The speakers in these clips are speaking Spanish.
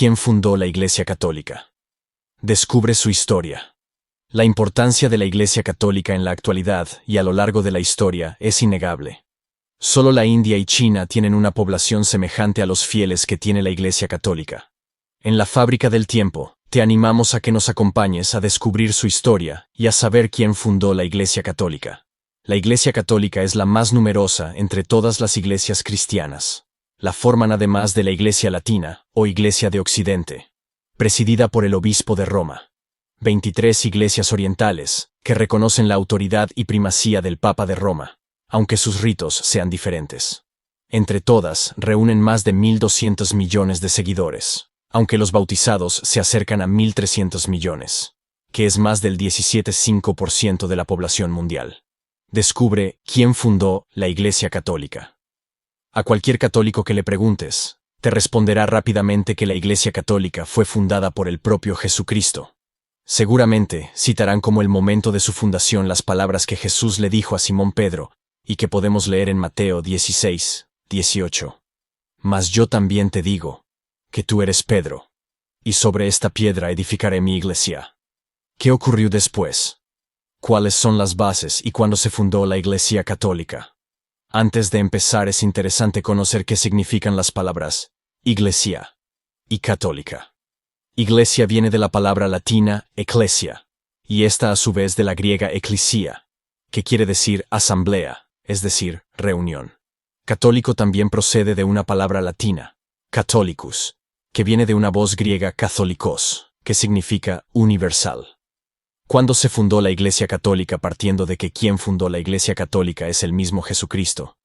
¿Quién fundó la Iglesia Católica? Descubre su historia. La importancia de la Iglesia Católica en la actualidad y a lo largo de la historia es innegable. Solo la India y China tienen una población semejante a los fieles que tiene la Iglesia Católica. En la Fábrica del Tiempo, te animamos a que nos acompañes a descubrir su historia y a saber quién fundó la Iglesia Católica. La Iglesia Católica es la más numerosa entre todas las iglesias cristianas. La forman además de la Iglesia Latina, o Iglesia de Occidente, presidida por el Obispo de Roma. 23 iglesias orientales, que reconocen la autoridad y primacía del Papa de Roma, aunque sus ritos sean diferentes. Entre todas, reúnen más de 1.200 millones de seguidores, aunque los bautizados se acercan a 1.300 millones, que es más del 17,5% de la población mundial. Descubre quién fundó la Iglesia Católica. A cualquier católico que le preguntes, te responderá rápidamente que la Iglesia Católica fue fundada por el propio Jesucristo. Seguramente citarán como el momento de su fundación las palabras que Jesús le dijo a Simón Pedro y que podemos leer en Mateo 16:18. Mas yo también te digo, que tú eres Pedro, y sobre esta piedra edificaré mi iglesia. ¿Qué ocurrió después? ¿Cuáles son las bases y cuándo se fundó la Iglesia Católica? Antes de empezar es interesante conocer qué significan las palabras iglesia y católica. Iglesia viene de la palabra latina ecclesia, y esta a su vez de la griega ecclesia, que quiere decir asamblea, es decir, reunión. Católico también procede de una palabra latina, catholicus, que viene de una voz griega katholikos, que significa universal. ¿Cuándo se fundó la Iglesia Católica partiendo de que quien fundó la Iglesia Católica es el mismo Jesucristo?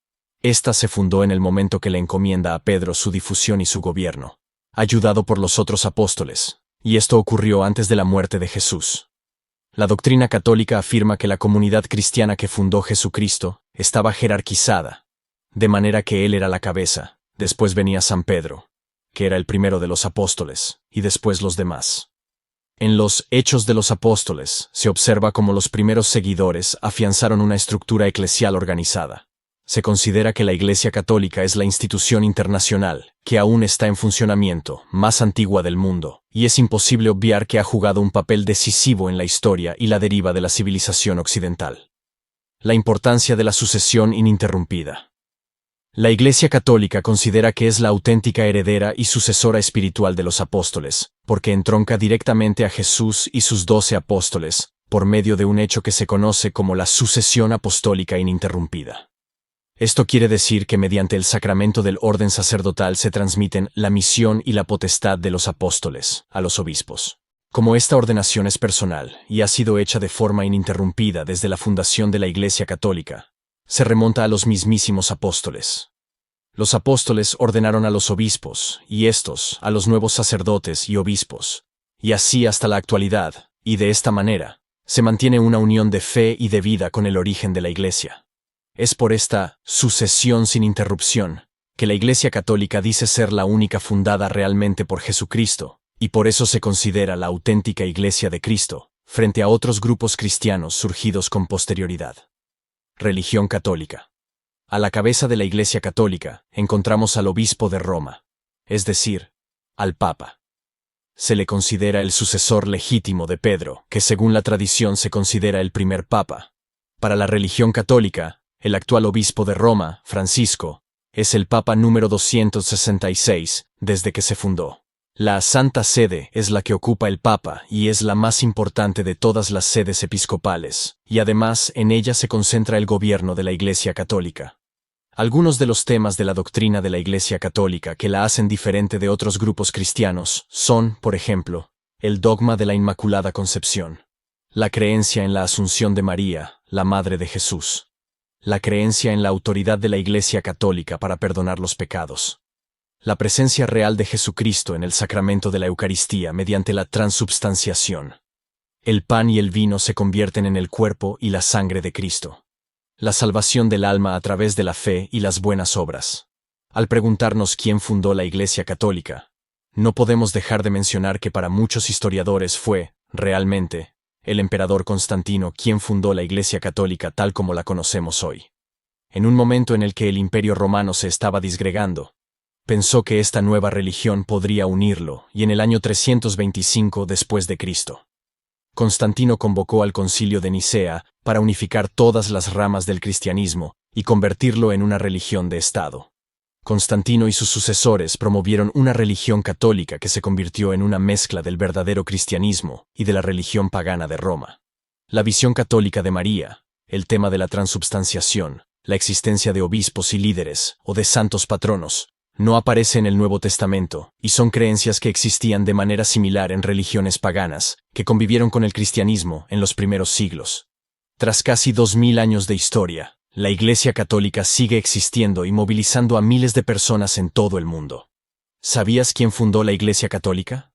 Esta se fundó en el momento que le encomienda a Pedro su difusión y su gobierno, ayudado por los otros apóstoles, y esto ocurrió antes de la muerte de Jesús. La doctrina católica afirma que la comunidad cristiana que fundó Jesucristo estaba jerarquizada, de manera que él era la cabeza, después venía San Pedro, que era el primero de los apóstoles, y después los demás. En los Hechos de los Apóstoles se observa cómo los primeros seguidores afianzaron una estructura eclesial organizada. Se considera que la Iglesia Católica es la institución internacional, que aún está en funcionamiento, más antigua del mundo, y es imposible obviar que ha jugado un papel decisivo en la historia y la deriva de la civilización occidental. La importancia de la sucesión ininterrumpida. La Iglesia Católica considera que es la auténtica heredera y sucesora espiritual de los apóstoles, porque entronca directamente a Jesús y sus 12 apóstoles, por medio de un hecho que se conoce como la sucesión apostólica ininterrumpida. Esto quiere decir que mediante el sacramento del orden sacerdotal se transmiten la misión y la potestad de los apóstoles a los obispos. Como esta ordenación es personal y ha sido hecha de forma ininterrumpida desde la fundación de la Iglesia Católica, se remonta a los mismísimos apóstoles. Los apóstoles ordenaron a los obispos, y estos a los nuevos sacerdotes y obispos, y así hasta la actualidad, y de esta manera, se mantiene una unión de fe y de vida con el origen de la Iglesia. Es por esta sucesión sin interrupción que la Iglesia Católica dice ser la única fundada realmente por Jesucristo, y por eso se considera la auténtica Iglesia de Cristo, frente a otros grupos cristianos surgidos con posterioridad. Religión católica. A la cabeza de la Iglesia Católica encontramos al Obispo de Roma, es decir, al Papa. Se le considera el sucesor legítimo de Pedro, que según la tradición se considera el primer Papa. Para la religión católica, el actual Obispo de Roma, Francisco, es el Papa número 266 desde que se fundó. La Santa Sede es la que ocupa el Papa y es la más importante de todas las sedes episcopales, y además en ella se concentra el gobierno de la Iglesia Católica. Algunos de los temas de la doctrina de la Iglesia Católica que la hacen diferente de otros grupos cristianos son, por ejemplo, el dogma de la Inmaculada Concepción, la creencia en la Asunción de María, la Madre de Jesús, la creencia en la autoridad de la Iglesia Católica para perdonar los pecados, la presencia real de Jesucristo en el sacramento de la Eucaristía mediante la transubstanciación. El pan y el vino se convierten en el cuerpo y la sangre de Cristo. La salvación del alma a través de la fe y las buenas obras. Al preguntarnos quién fundó la Iglesia Católica, no podemos dejar de mencionar que para muchos historiadores fue, realmente, el emperador Constantino quien fundó la Iglesia Católica tal como la conocemos hoy. En un momento en el que el Imperio Romano se estaba disgregando, Pensó que esta nueva religión podría unirlo, y en el año 325 después de Cristo, Constantino convocó al Concilio de Nicea para unificar todas las ramas del cristianismo y convertirlo en una religión de Estado. Constantino y sus sucesores promovieron una religión católica que se convirtió en una mezcla del verdadero cristianismo y de la religión pagana de Roma. La visión católica de María, el tema de la transubstanciación, la existencia de obispos y líderes o de santos patronos, no aparece en el Nuevo Testamento y son creencias que existían de manera similar en religiones paganas que convivieron con el cristianismo en los primeros siglos. Tras casi 2000 años de historia, la Iglesia Católica sigue existiendo y movilizando a miles de personas en todo el mundo. ¿Sabías quién fundó la Iglesia Católica?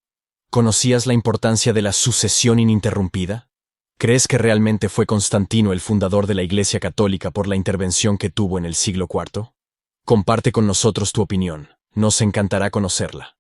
¿Conocías la importancia de la sucesión ininterrumpida? ¿Crees que realmente fue Constantino el fundador de la Iglesia Católica por la intervención que tuvo en el siglo IV? Comparte con nosotros tu opinión, nos encantará conocerla.